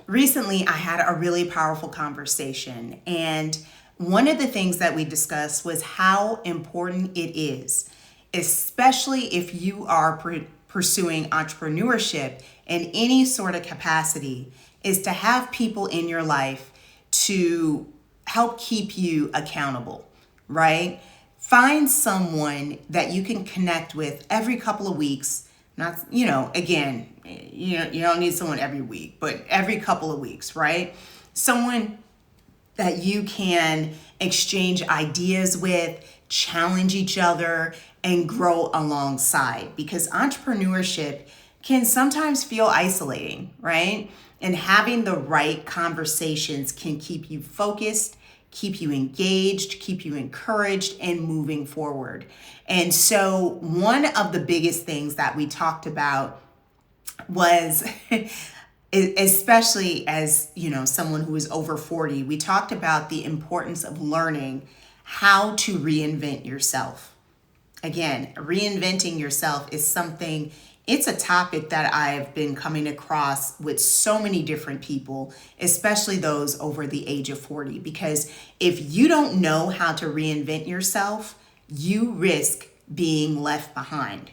recently I had a really powerful conversation, and one of the things that we discussed was how important it is, especially if you are pursuing entrepreneurship in any sort of capacity, is to have people in your life to help keep you accountable, right? Find someone that you can connect with every couple of weeks. Not, again, you don't need someone every week, but every couple of weeks, right? Someone that you can exchange ideas with, challenge each other, and grow alongside. Because entrepreneurship can sometimes feel isolating, right? And having the right conversations can keep you focused, keep you engaged, keep you encouraged, and moving forward. And so one of the biggest things that we talked about was, especially as, someone who is over 40, we talked about the importance of learning how to reinvent yourself. Again, reinventing yourself is something, it's a topic that I've been coming across with so many different people, especially those over the age of 40, because if you don't know how to reinvent yourself, you risk being left behind.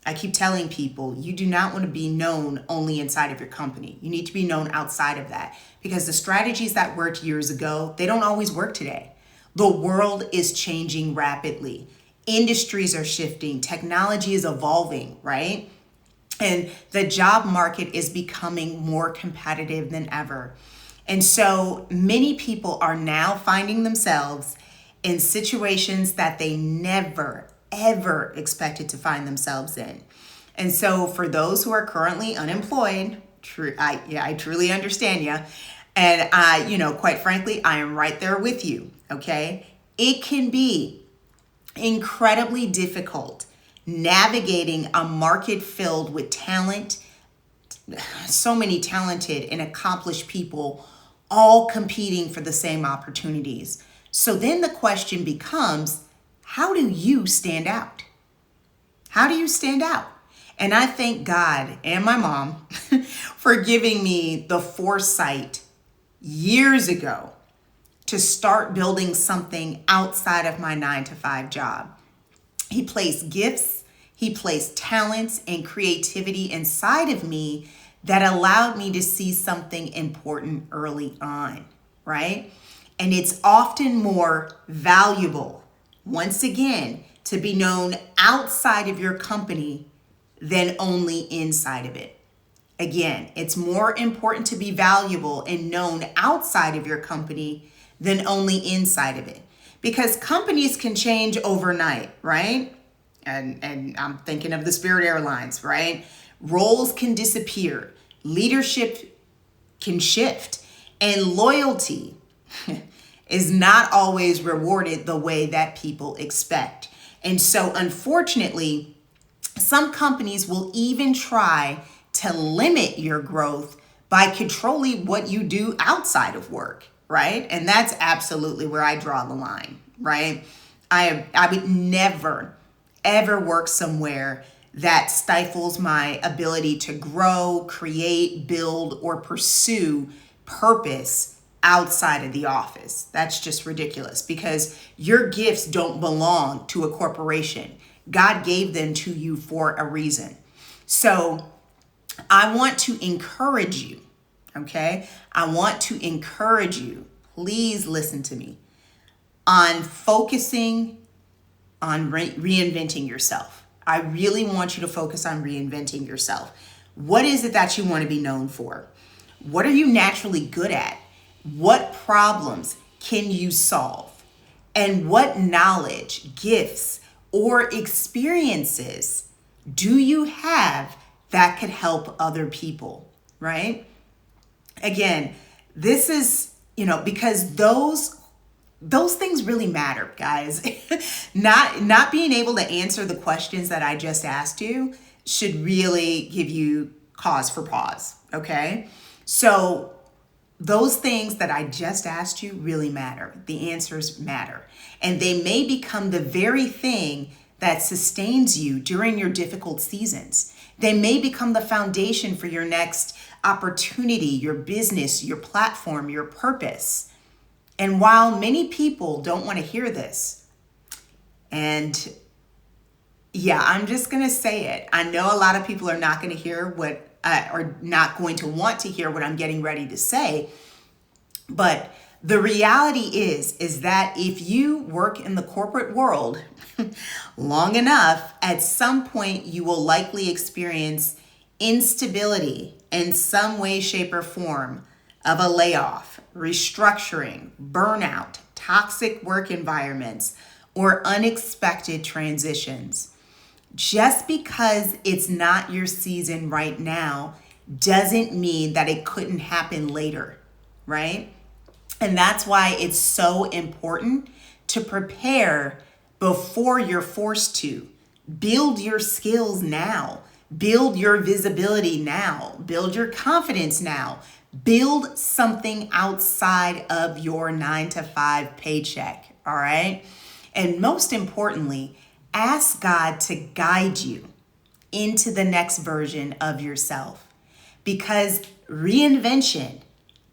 I keep telling people, you do not want to be known only inside of your company. You need to be known outside of that, because the strategies that worked years ago, they don't always work today. The world is changing rapidly. Industries are shifting. Technology is evolving, right? And the job market is becoming more competitive than ever. And so many people are now finding themselves in situations that they never, ever expected to find themselves in. And so for those who are currently unemployed, I truly understand you. And quite frankly, I am right there with you, okay? It can be incredibly difficult navigating a market filled with talent, so many talented and accomplished people all competing for the same opportunities. So then the question becomes, how do you stand out? How do you stand out? And I thank God and my mom for giving me the foresight years ago to start building something outside of my 9-to-5 job. He placed gifts, he placed talents and creativity inside of me that allowed me to see something important early on, right? And it's often more valuable, once again, to be known outside of your company than only inside of it. Again, it's more important to be valuable and known outside of your company than only inside of it. Because companies can change overnight, right? And I'm thinking of the Spirit Airlines, right? Roles can disappear. Leadership can shift. And loyalty is not always rewarded the way that people expect. And so unfortunately, some companies will even try to limit your growth by controlling what you do outside of work, right? And that's absolutely where I draw the line, right? I would never, ever work somewhere that stifles my ability to grow, create, build, or pursue purpose outside of the office. That's just ridiculous, because your gifts don't belong to a corporation. God gave them to you for a reason. So I want to encourage you, okay? I want to encourage you, please listen to me, on focusing on reinventing yourself. I really want you to focus on reinventing yourself. What is it that you want to be known for? What are you naturally good at? What problems can you solve? And what knowledge, gifts, or experiences do you have that could help other people, right? Again, this is, because those things really matter, guys. Not being able to answer the questions that I just asked you should really give you cause for pause, okay? So those things that I just asked you really matter. The answers matter. And they may become the very thing that sustains you during your difficult seasons. They may become the foundation for your next opportunity, your business, your platform, your purpose. And while many people don't want to hear this, and yeah, I'm just going to say it. I know a lot of people are not going to hear or not going to want to hear what I'm getting ready to say. But the reality is that if you work in the corporate world long enough, at some point you will likely experience instability in some way, shape, or form of a layoff, restructuring, burnout, toxic work environments, or unexpected transitions. Just because it's not your season right now doesn't mean that it couldn't happen later, right? And that's why it's so important to prepare before you're forced to. Build your skills now. Build your visibility now. Build your confidence now. Build something outside of your 9-to-5 paycheck, all right? And most importantly, ask God to guide you into the next version of yourself, because reinvention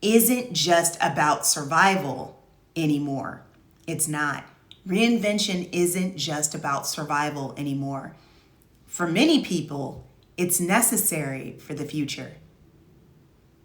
isn't just about survival anymore. It's not. Reinvention isn't just about survival anymore. For many people, it's necessary for the future.